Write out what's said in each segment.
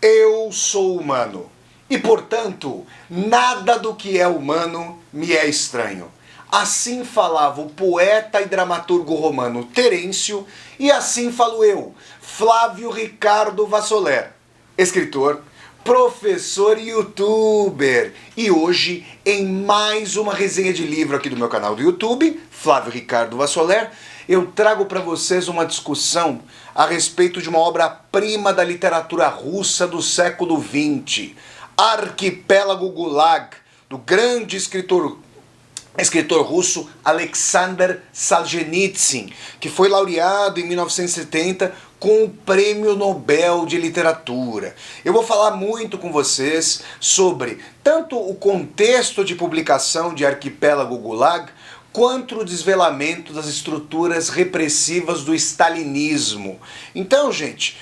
Eu sou humano e, portanto, nada do que é humano me é estranho. Assim falava o poeta e dramaturgo romano Terêncio, e assim falo eu, Flávio Ricardo Vassoler, escritor, professor e youtuber. E hoje, em mais uma resenha de livro aqui do meu canal do YouTube, Flávio Ricardo Vassoler, eu trago para vocês uma discussão a respeito de uma obra-prima da literatura russa do século XX, Arquipélago Gulag, do grande escritor russo Alexander Solzhenitsyn, que foi laureado em 1970 com o Prêmio Nobel de Literatura. Eu vou falar muito com vocês sobre tanto o contexto de publicação de Arquipélago Gulag, quanto o desvelamento das estruturas repressivas do stalinismo. Então, gente,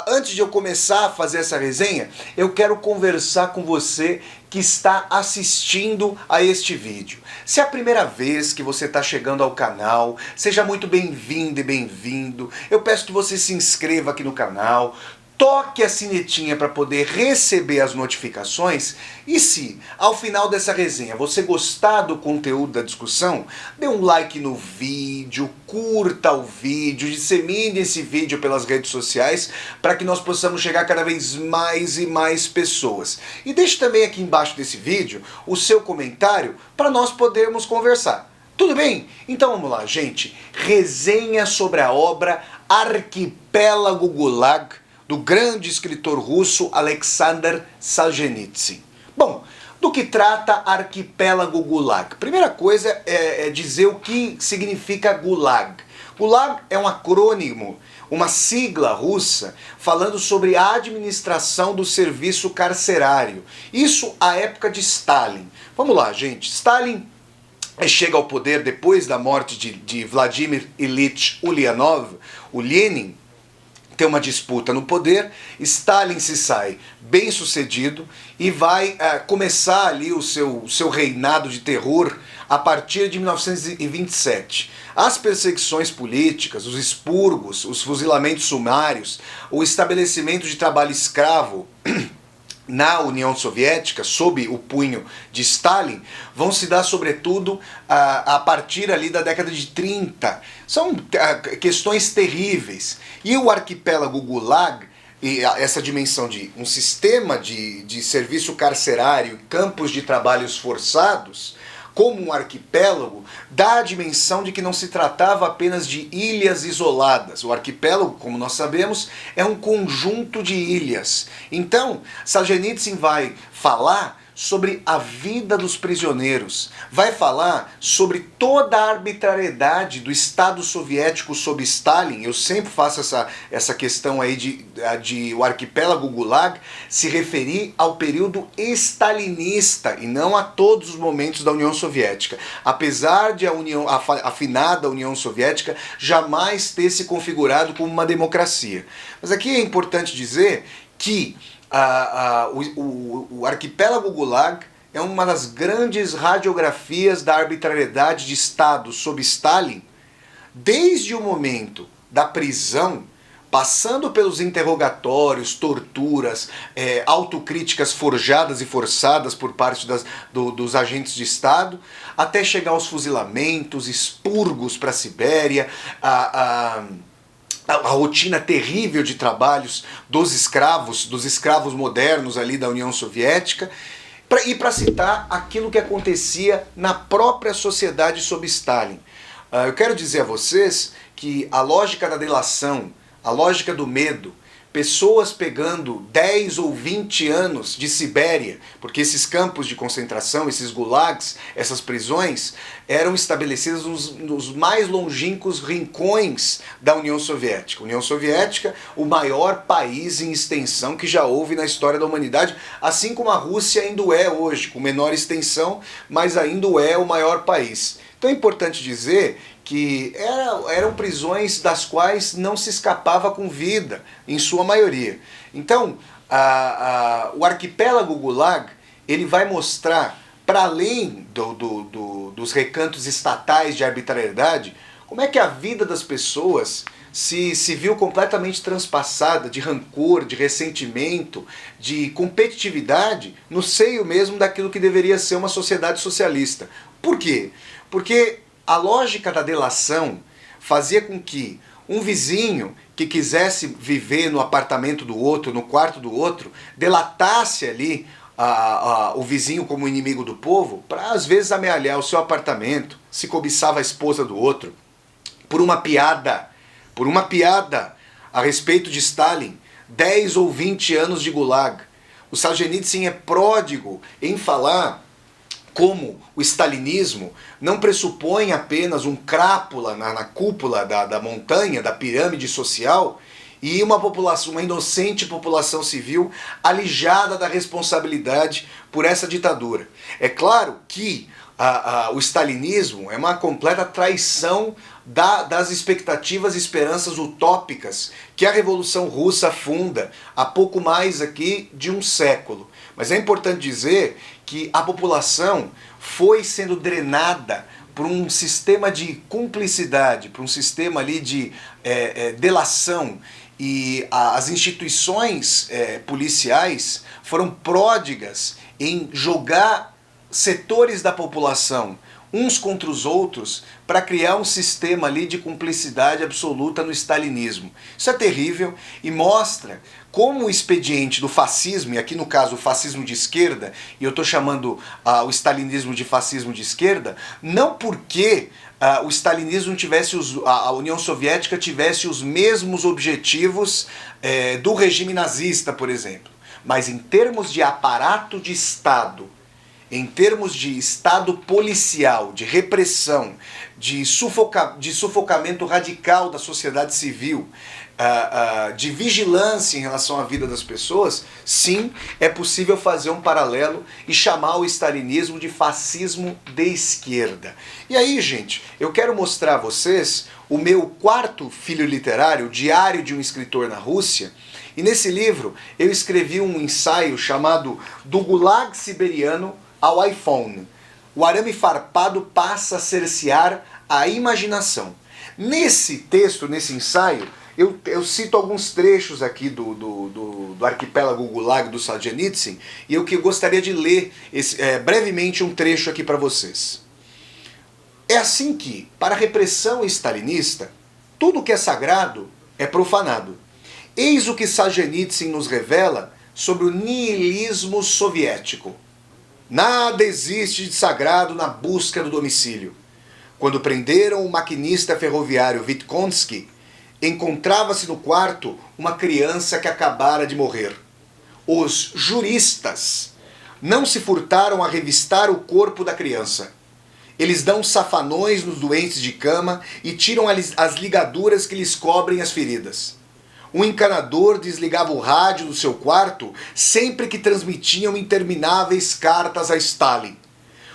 antes de eu começar a fazer essa resenha, eu quero conversar com você que está assistindo a este vídeo. Se é a primeira vez que você está chegando ao canal, seja muito bem-vindo e bem-vindo. Eu peço que você se inscreva aqui no canal, toque a sinetinha para poder receber as notificações, e se ao final dessa resenha você gostar do conteúdo da discussão, dê um like no vídeo, curta o vídeo, dissemine esse vídeo pelas redes sociais para que nós possamos chegar a cada vez mais e mais pessoas. E deixe também aqui embaixo desse vídeo o seu comentário para nós podermos conversar. Tudo bem? Então vamos lá, gente. Resenha sobre a obra Arquipélago Gulag, do grande escritor russo Alexander Solzhenitsyn. Bom, do que trata Arquipélago Gulag? Primeira coisa é dizer o que significa Gulag. Gulag é um acrônimo, uma sigla russa, falando sobre a administração do serviço carcerário. Isso à época de Stalin. Vamos lá, gente. Stalin chega ao poder depois da morte de Vladimir Ilyich Ulyanov, o Lenin. Tem uma disputa no poder, Stalin se sai bem sucedido e vai começar ali o seu reinado de terror a partir de 1927. As perseguições políticas, os expurgos, os fuzilamentos sumários, o estabelecimento de trabalho escravo na União Soviética, sob o punho de Stalin, vão se dar sobretudo a partir ali da década de 30. São questões terríveis. E o Arquipélago Gulag, e essa dimensão de um sistema de serviço carcerário, campos de trabalhos forçados, como um arquipélago, dá a dimensão de que não se tratava apenas de ilhas isoladas. O arquipélago, como nós sabemos, é um conjunto de ilhas. Então, Solzhenitsyn vai falar sobre a vida dos prisioneiros, vai falar sobre toda a arbitrariedade do Estado soviético sob Stalin. Eu sempre faço essa questão aí de o Arquipélago Gulag se referir ao período stalinista e não a todos os momentos da União Soviética. Apesar de a afinada União Soviética jamais ter se configurado como uma democracia. Mas aqui é importante dizer que o Arquipélago Gulag é uma das grandes radiografias da arbitrariedade de Estado sob Stalin, desde o momento da prisão, passando pelos interrogatórios, torturas, autocríticas forjadas e forçadas por parte dos agentes de Estado, até chegar aos fuzilamentos, expurgos para a Sibéria, a rotina terrível de trabalhos dos escravos modernos ali da União Soviética, e para citar aquilo que acontecia na própria sociedade sob Stalin. Eu quero dizer a vocês que a lógica da delação, a lógica do medo, pessoas pegando 10 ou 20 anos de Sibéria, porque esses campos de concentração, esses gulags, essas prisões, eram estabelecidas nos mais longínquos rincões da União Soviética. União Soviética, o maior país em extensão que já houve na história da humanidade, assim como a Rússia ainda é hoje, com menor extensão, mas ainda é o maior país. Então é importante dizer que eram prisões das quais não se escapava com vida, em sua maioria. Então, o Arquipélago Gulag, ele vai mostrar, para além dos recantos estatais de arbitrariedade, como é que a vida das pessoas se viu completamente transpassada de rancor, de ressentimento, de competitividade no seio mesmo daquilo que deveria ser uma sociedade socialista. Por quê? Porque a lógica da delação fazia com que um vizinho que quisesse viver no apartamento do outro, no quarto do outro, delatasse ali o vizinho como inimigo do povo, para às vezes amealhar o seu apartamento, se cobiçava a esposa do outro, por uma piada a respeito de Stalin, 10 ou 20 anos de Gulag. O Solzhenitsyn é pródigo em falar como o stalinismo não pressupõe apenas um crápula na cúpula da montanha, da pirâmide social, e uma população, uma inocente população civil alijada da responsabilidade por essa ditadura. É claro que o stalinismo é uma completa traição das expectativas e esperanças utópicas que a Revolução Russa funda há pouco mais aqui de um século. Mas é importante dizer que a população foi sendo drenada por um sistema de cumplicidade, por um sistema ali de delação, e as instituições policiais foram pródigas em jogar setores da população uns contra os outros para criar um sistema ali de cumplicidade absoluta no stalinismo. Isso é terrível e mostra como o expediente do fascismo, e aqui no caso o fascismo de esquerda, e eu estou chamando o stalinismo de fascismo de esquerda, não porque o stalinismo tivesse, a União Soviética tivesse os mesmos objetivos do regime nazista, por exemplo, mas em termos de aparato de Estado, em termos de Estado policial, de repressão, de sufocamento radical da sociedade civil, de vigilância em relação à vida das pessoas, sim, é possível fazer um paralelo e chamar o stalinismo de fascismo de esquerda. E aí, gente, eu quero mostrar a vocês o meu quarto filho literário, Diário de um Escritor na Rússia, e nesse livro eu escrevi um ensaio chamado Do Gulag Siberiano ao iPhone. O arame farpado passa a cercear a imaginação. Nesse texto, nesse ensaio, eu cito alguns trechos aqui do arquipélago Gulag do Solzhenitsyn, e eu gostaria de ler brevemente um trecho aqui para vocês. É assim que, para a repressão stalinista, tudo que é sagrado é profanado. Eis o que Solzhenitsyn nos revela sobre o niilismo soviético. Nada existe de sagrado na busca do domicílio. Quando prenderam o maquinista ferroviário Witkonsky, encontrava-se no quarto uma criança que acabara de morrer. Os juristas não se furtaram a revistar o corpo da criança. Eles dão safanões nos doentes de cama e tiram as ligaduras que lhes cobrem as feridas. Um encanador desligava o rádio do seu quarto sempre que transmitiam intermináveis cartas a Stalin.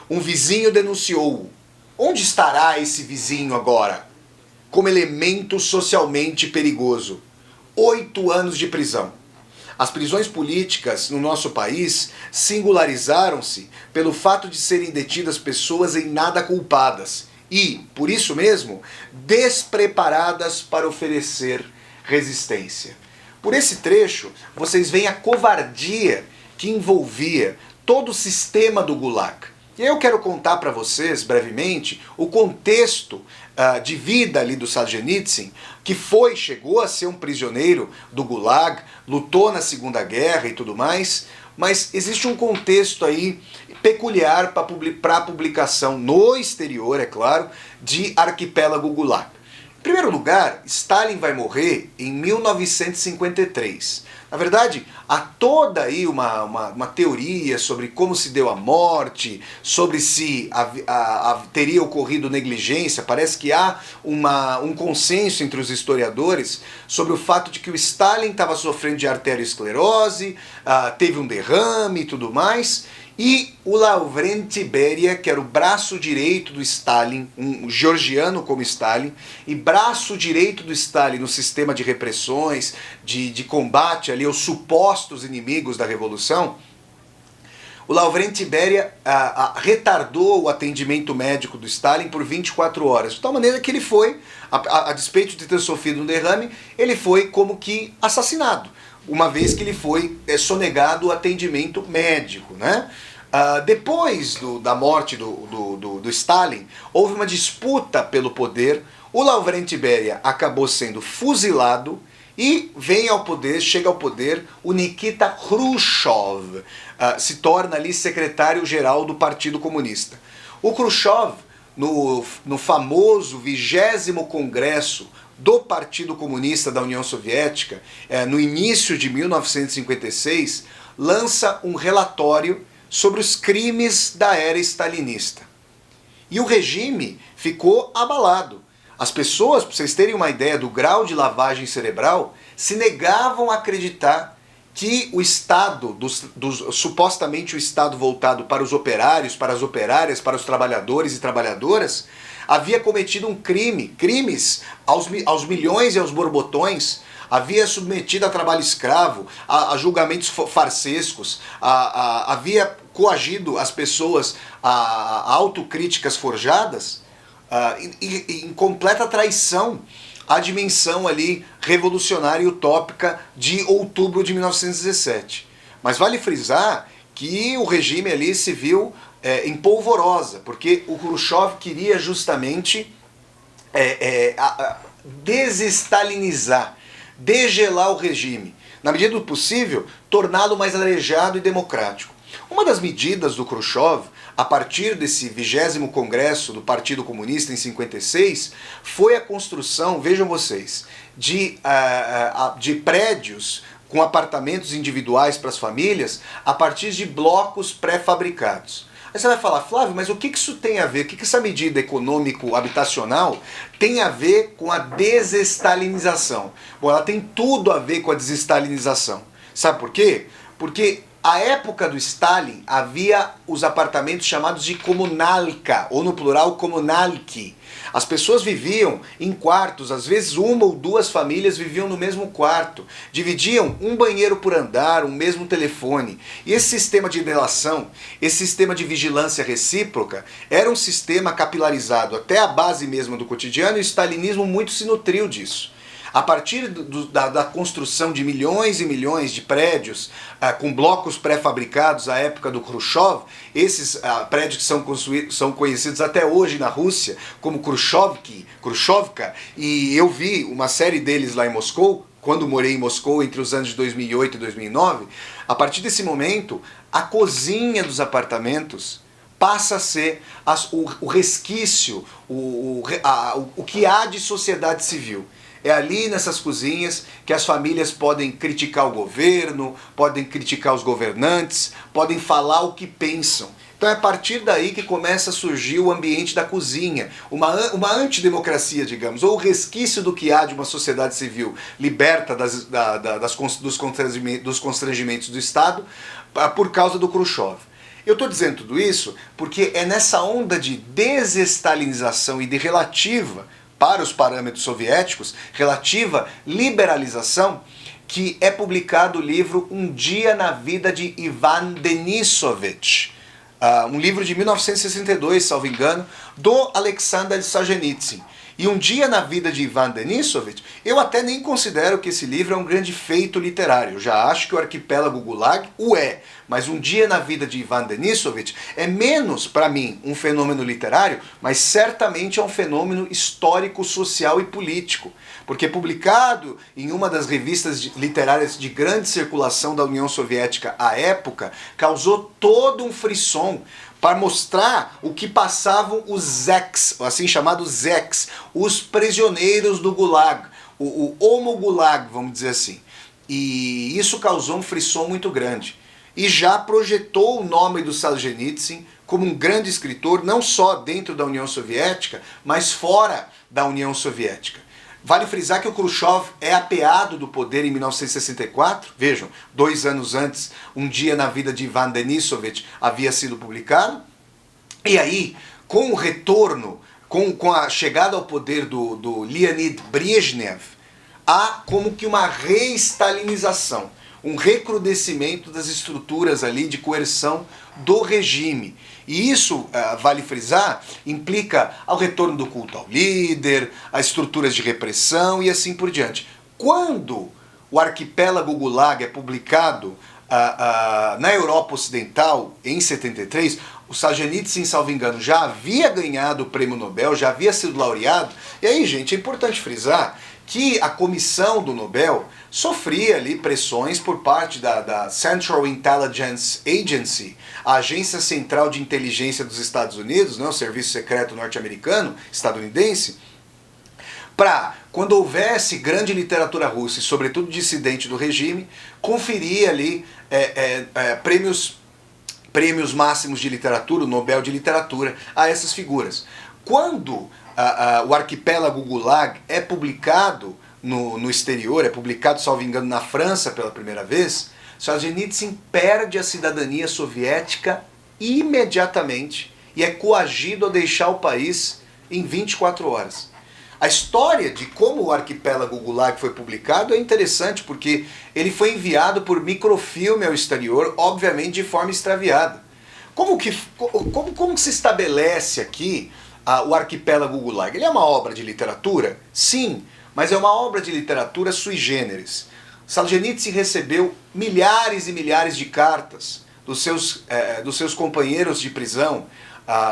Um vizinho denunciou-o. Onde estará esse vizinho agora? Como elemento socialmente perigoso. 8 anos de prisão. As prisões políticas no nosso país singularizaram-se pelo fato de serem detidas pessoas em nada culpadas e, por isso mesmo, despreparadas para oferecer resistência. Por esse trecho, vocês veem a covardia que envolvia todo o sistema do Gulag. E eu quero contar para vocês, brevemente, o contexto de vida ali do Solzhenitsyn, que chegou a ser um prisioneiro do Gulag, lutou na Segunda Guerra e tudo mais, mas existe um contexto aí peculiar para a publicação no exterior, é claro, de Arquipélago Gulag. Em primeiro lugar, Stalin vai morrer em 1953. Na verdade, há toda aí uma teoria sobre como se deu a morte, sobre se teria ocorrido negligência. Parece que há um consenso entre os historiadores sobre o fato de que o Stalin estava sofrendo de arteriosclerose, teve um derrame e tudo mais. E o Lavrenti Beria, que era o braço direito do Stalin, um georgiano como Stalin, e braço direito do Stalin no sistema de repressões, de combate ali aos supostos inimigos da Revolução, O Lavrenti Beria retardou o atendimento médico do Stalin por 24 horas, de tal maneira que ele foi, a despeito de ter sofrido um derrame, ele foi como que assassinado, uma vez que ele foi sonegado o atendimento médico, né? Depois da morte do Stalin, houve uma disputa pelo poder, o Lavrenti Beria acabou sendo fuzilado e chega ao poder o Nikita Khrushchev, se torna ali secretário-geral do Partido Comunista. O Khrushchev, no famoso 20º Congresso do Partido Comunista da União Soviética, no início de 1956, lança um relatório sobre os crimes da era stalinista. E o regime ficou abalado. As pessoas, para vocês terem uma ideia do grau de lavagem cerebral, se negavam a acreditar que o Estado, supostamente o Estado voltado para os operários, para as operárias, para os trabalhadores e trabalhadoras, havia cometido crimes aos milhões e aos borbotões, havia submetido a trabalho escravo, a julgamentos farsescos, havia coagido as pessoas a autocríticas forjadas, em completa traição à dimensão ali revolucionária e utópica de outubro de 1917. Mas vale frisar que o regime ali se viu em polvorosa, porque o Khrushchev queria justamente desestalinizar, degelar o regime, na medida do possível, torná-lo mais arejado e democrático. Uma das medidas do Khrushchev, a partir desse 20º Congresso do Partido Comunista em 56, foi a construção, vejam vocês, de prédios com apartamentos individuais para as famílias a partir de blocos pré-fabricados. Aí você vai falar, Flávio, mas o que isso tem a ver? O que essa medida econômico-habitacional tem a ver com a desestalinização? Bom, ela tem tudo a ver com a desestalinização. Sabe por quê? Porque à época do Stalin havia os apartamentos chamados de kommunalka, ou no plural kommunalki. As pessoas viviam em quartos, às vezes uma ou duas famílias viviam no mesmo quarto, dividiam um banheiro por andar, um mesmo telefone. E esse sistema de relação, esse sistema de vigilância recíproca, era um sistema capilarizado até a base mesmo do cotidiano, e o stalinismo muito se nutriu disso. A partir da construção de milhões e milhões de prédios com blocos pré-fabricados à época do Khrushchev, esses prédios que são conhecidos até hoje na Rússia como Khrushchevka, e eu vi uma série deles lá em Moscou, quando morei em Moscou entre os anos de 2008 e 2009, a partir desse momento, a cozinha dos apartamentos passa a ser o resquício, o que há de sociedade civil. É ali nessas cozinhas que as famílias podem criticar o governo, podem criticar os governantes, podem falar o que pensam. Então é a partir daí que começa a surgir o ambiente da cozinha, uma antidemocracia, digamos, ou o resquício do que há de uma sociedade civil liberta dos constrangimentos do Estado por causa do Khrushchev. Eu estou dizendo tudo isso porque é nessa onda de desestalinização e de relativa, para os parâmetros soviéticos, relativa liberalização, que é publicado o livro Um Dia na Vida de Ivan Denisovich, um livro de 1962, salvo engano, do Alexander Solzhenitsyn. E Um Dia na Vida de Ivan Denisovich, eu até nem considero que esse livro é um grande feito literário. Eu já acho que o Arquipélago Gulag o é. Mas Um Dia na Vida de Ivan Denisovich é menos, para mim, um fenômeno literário, mas certamente é um fenômeno histórico, social e político. Porque publicado em uma das revistas literárias de grande circulação da União Soviética à época, causou todo um frisson para mostrar o que passavam os zeks, assim chamados zeks, os prisioneiros do Gulag, o Homo Gulag, vamos dizer assim. E isso causou um frisson muito grande. E já projetou o nome do Solzhenitsyn como um grande escritor, não só dentro da União Soviética, mas fora da União Soviética. Vale frisar que o Khrushchev é apeado do poder em 1964. Vejam, 2 anos antes, Um Dia na Vida de Ivan Denisovich havia sido publicado. E aí, com o retorno, com a chegada ao poder do Leonid Brezhnev, há como que uma reestalinização. um recrudescimento das estruturas ali de coerção do regime. E isso, vale frisar, implica ao retorno do culto ao líder, a estruturas de repressão e assim por diante. Quando o Arquipélago Gulag é publicado na Europa Ocidental, em 73, o Solzhenitsyn, salvo engano, já havia ganhado o prêmio Nobel, já havia sido laureado. E aí, gente, é importante frisar que a comissão do Nobel sofria ali pressões por parte da Central Intelligence Agency, a agência central de inteligência dos Estados Unidos, né, o serviço secreto norte-americano, estadunidense, para, quando houvesse grande literatura russa, e sobretudo dissidente do regime, conferir ali prêmios máximos de literatura, o Nobel de Literatura, a essas figuras. Quando o Arquipélago Gulag é publicado no exterior, é publicado, salvo engano, na França pela primeira vez, Solzhenitsyn perde a cidadania soviética imediatamente e é coagido a deixar o país em 24 horas. A história de como o Arquipélago Gulag foi publicado é interessante porque ele foi enviado por microfilme ao exterior, obviamente de forma extraviada. Como se estabelece aqui o Arquipélago Gulag? Ele é uma obra de literatura? Sim, mas é uma obra de literatura sui generis. Solzhenitsyn recebeu milhares e milhares de cartas dos seus companheiros de prisão,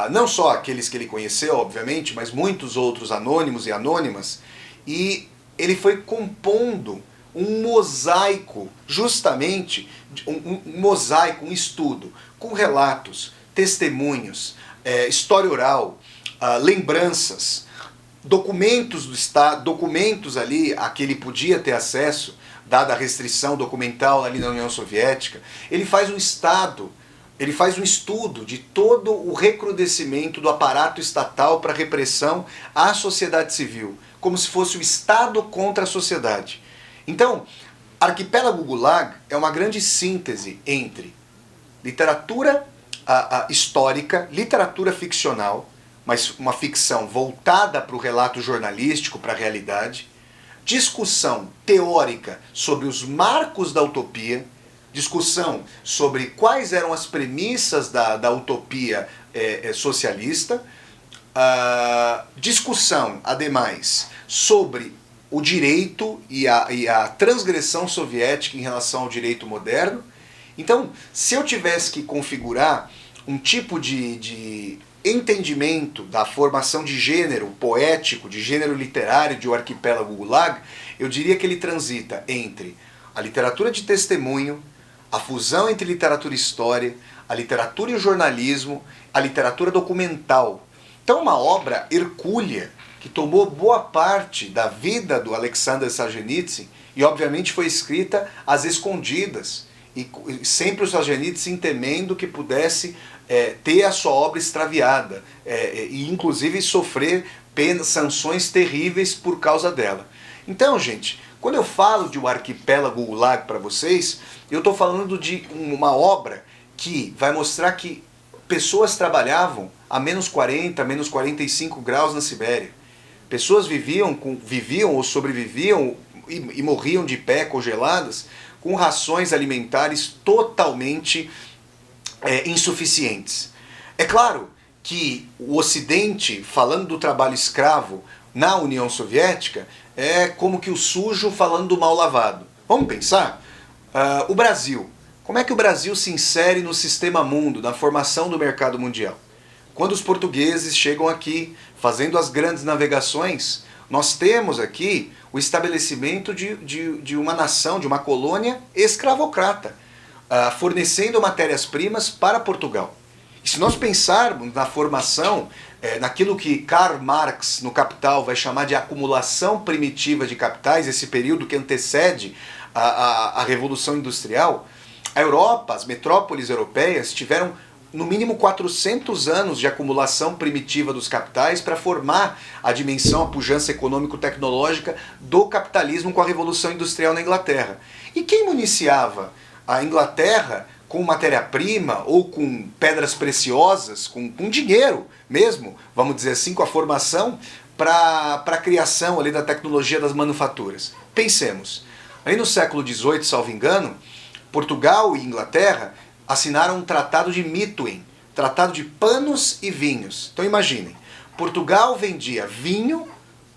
não só aqueles que ele conheceu, obviamente, mas muitos outros anônimos e anônimas, e ele foi compondo um mosaico, justamente, um mosaico, um estudo, com relatos, testemunhos, história oral, lembranças, documentos do Estado, documentos ali a que ele podia ter acesso, dada a restrição documental ali na União Soviética. Ele faz um estudo de todo o recrudescimento do aparato estatal para repressão à sociedade civil, como se fosse o Estado contra a sociedade. Então, Arquipélago Gulag é uma grande síntese entre literatura histórica, literatura ficcional, mas uma ficção voltada para o relato jornalístico, para a realidade, discussão teórica sobre os marcos da utopia, discussão sobre quais eram as premissas da utopia socialista, discussão, ademais, sobre o direito e a transgressão soviética em relação ao direito moderno. Então, se eu tivesse que configurar um tipo de entendimento da formação de gênero poético, de gênero literário de O Arquipélago Gulag, eu diria que ele transita entre a literatura de testemunho, a fusão entre literatura e história, a literatura e o jornalismo, a literatura documental. Então, uma obra hercúlea que tomou boa parte da vida do Alexander Solzhenitsyn e, obviamente, foi escrita às escondidas, e sempre o Solzhenitsyn temendo que pudesse ter a sua obra extraviada e, inclusive, sofrer sanções terríveis por causa dela. Então, gente, quando eu falo de O Arquipélago Gulag para vocês, eu estou falando de uma obra que vai mostrar que pessoas trabalhavam a menos 40, menos 45 graus na Sibéria. Pessoas viviam ou sobreviviam e morriam de pé, congeladas, com rações alimentares totalmente insuficientes. É claro que o Ocidente, falando do trabalho escravo na União Soviética, é como que o sujo falando do mal lavado. Vamos pensar? O Brasil. Como é que o Brasil se insere no sistema mundo, na formação do mercado mundial? Quando os portugueses chegam aqui, fazendo as grandes navegações, nós temos aqui o estabelecimento de uma nação, de uma colônia escravocrata, fornecendo matérias-primas para Portugal. E se nós pensarmos na formação, naquilo que Karl Marx, no Capital, vai chamar de acumulação primitiva de capitais, esse período que antecede a Revolução Industrial, a Europa, as metrópoles europeias, tiveram no mínimo 400 anos de acumulação primitiva dos capitais para formar a dimensão, a pujança econômico-tecnológica do capitalismo com a Revolução Industrial na Inglaterra. E quem municiava a Inglaterra com matéria-prima ou com pedras preciosas, com dinheiro mesmo, vamos dizer assim, com a formação para a criação ali da tecnologia das manufaturas? Pensemos, aí no século XVIII, salvo engano, Portugal e Inglaterra assinaram um tratado de Methuen, tratado de panos e vinhos. Então imaginem, Portugal vendia vinho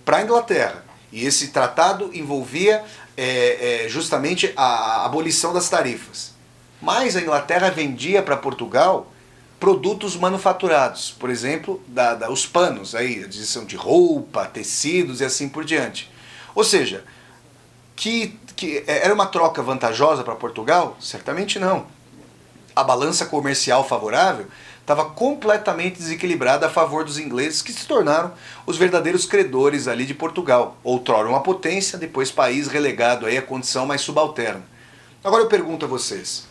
para a Inglaterra e esse tratado envolvia justamente a abolição das tarifas. Mas a Inglaterra vendia para Portugal produtos manufaturados, por exemplo, os panos, aí, a divisão de roupa, tecidos e assim por diante. Ou seja, que era uma troca vantajosa para Portugal? Certamente não. A balança comercial favorável estava completamente desequilibrada a favor dos ingleses, que se tornaram os verdadeiros credores ali de Portugal. Outrora uma potência, depois país relegado aí à condição mais subalterna. Agora eu pergunto a vocês,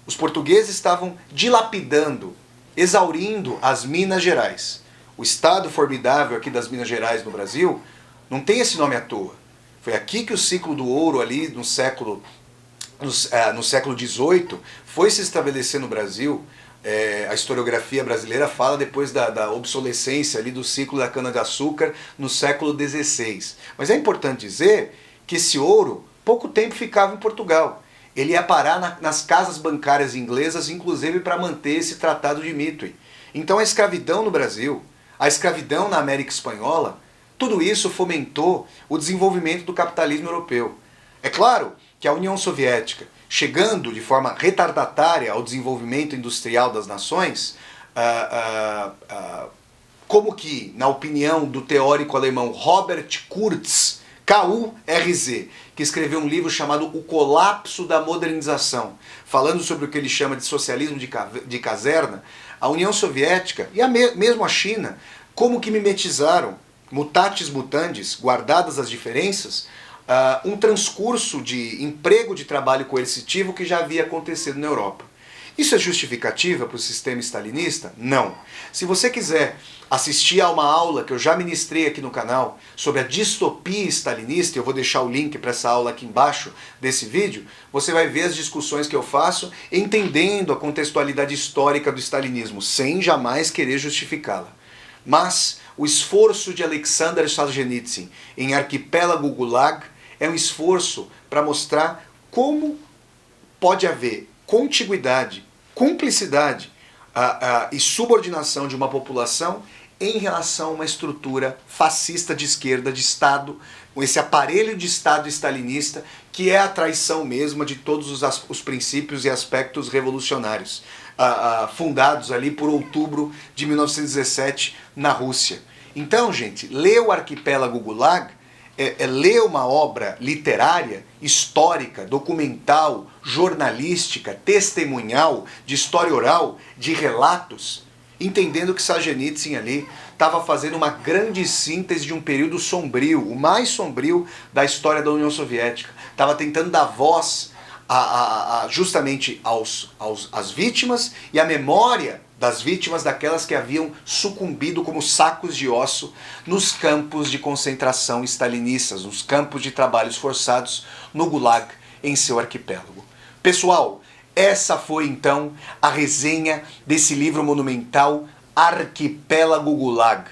os portugueses estavam dilapidando, exaurindo as Minas Gerais. O estado formidável aqui das Minas Gerais no Brasil não tem esse nome à toa. Foi aqui que o ciclo do ouro ali no século XVIII foi se estabelecer no Brasil. A historiografia brasileira fala depois da obsolescência ali do ciclo da cana-de-açúcar no século XVI. Mas é importante dizer que esse ouro pouco tempo ficava em Portugal. Ele ia parar nas casas bancárias inglesas, inclusive para manter esse tratado de Methuen. Então a escravidão no Brasil, a escravidão na América Espanhola, tudo isso fomentou o desenvolvimento do capitalismo europeu. É claro que a União Soviética, chegando de forma retardatária ao desenvolvimento industrial das nações, como que, na opinião do teórico alemão Robert Kurz, KURZ, que escreveu um livro chamado O Colapso da Modernização, falando sobre o que ele chama de socialismo de caserna, a União Soviética e mesmo a China, como que mimetizaram, mutatis mutandis, guardadas as diferenças, um transcurso de emprego de trabalho coercitivo que já havia acontecido na Europa. Isso é justificativa para o sistema stalinista? Não. Se você quiser assistir a uma aula que eu já ministrei aqui no canal sobre a distopia stalinista, eu vou deixar o link para essa aula aqui embaixo desse vídeo, você vai ver as discussões que eu faço entendendo a contextualidade histórica do stalinismo, sem jamais querer justificá-la. Mas o esforço de Alexander Solzhenitsyn em Arquipélago Gulag é um esforço para mostrar como pode haver contiguidade, cumplicidade e subordinação de uma população em relação a uma estrutura fascista de esquerda, de Estado, com esse aparelho de Estado stalinista que é a traição mesma de todos os princípios e aspectos revolucionários, fundados ali por outubro de 1917 na Rússia. Então, gente, ler o Arquipélago Gulag é ler uma obra literária, histórica, documental, jornalística, testemunhal, de história oral, de relatos, entendendo que Solzhenitsyn ali estava fazendo uma grande síntese de um período sombrio, o mais sombrio da história da União Soviética. Estava tentando dar voz justamente às vítimas e à memória das vítimas daquelas que haviam sucumbido como sacos de osso nos campos de concentração stalinistas, nos campos de trabalhos forçados no Gulag em seu arquipélago. Pessoal, essa foi então a resenha desse livro monumental Arquipélago Gulag,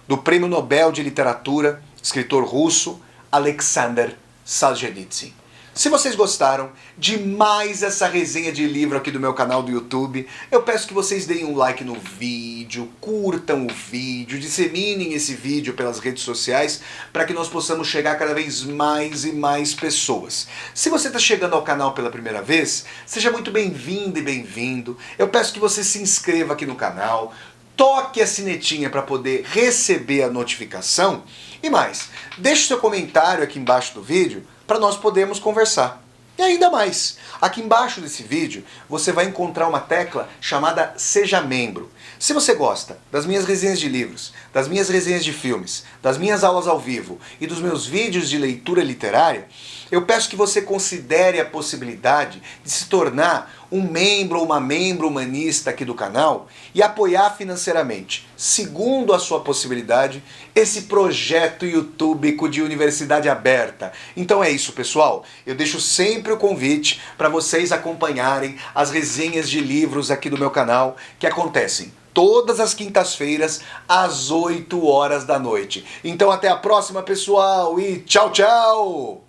do Prêmio Nobel de Literatura, escritor russo Alexander Solzhenitsyn. Se vocês gostaram de mais essa resenha de livro aqui do meu canal do YouTube, eu peço que vocês deem um like no vídeo, curtam o vídeo, disseminem esse vídeo pelas redes sociais para que nós possamos chegar a cada vez mais e mais pessoas. Se você está chegando ao canal pela primeira vez, seja muito bem-vindo e bem-vindo. Eu peço que você se inscreva aqui no canal, toque a sinetinha para poder receber a notificação e mais, deixe seu comentário aqui embaixo do vídeo para nós podermos conversar. E ainda mais, aqui embaixo desse vídeo você vai encontrar uma tecla chamada Seja Membro. Se você gosta das minhas resenhas de livros, das minhas resenhas de filmes, das minhas aulas ao vivo e dos meus vídeos de leitura literária, eu peço que você considere a possibilidade de se tornar um membro ou uma membro humanista aqui do canal e apoiar financeiramente, segundo a sua possibilidade, esse projeto YouTúbico de Universidade Aberta. Então é isso, pessoal. Eu deixo sempre o convite para vocês acompanharem as resenhas de livros aqui do meu canal, que acontecem todas as quintas-feiras, às 8 horas da noite. Então até a próxima, pessoal, e tchau, tchau!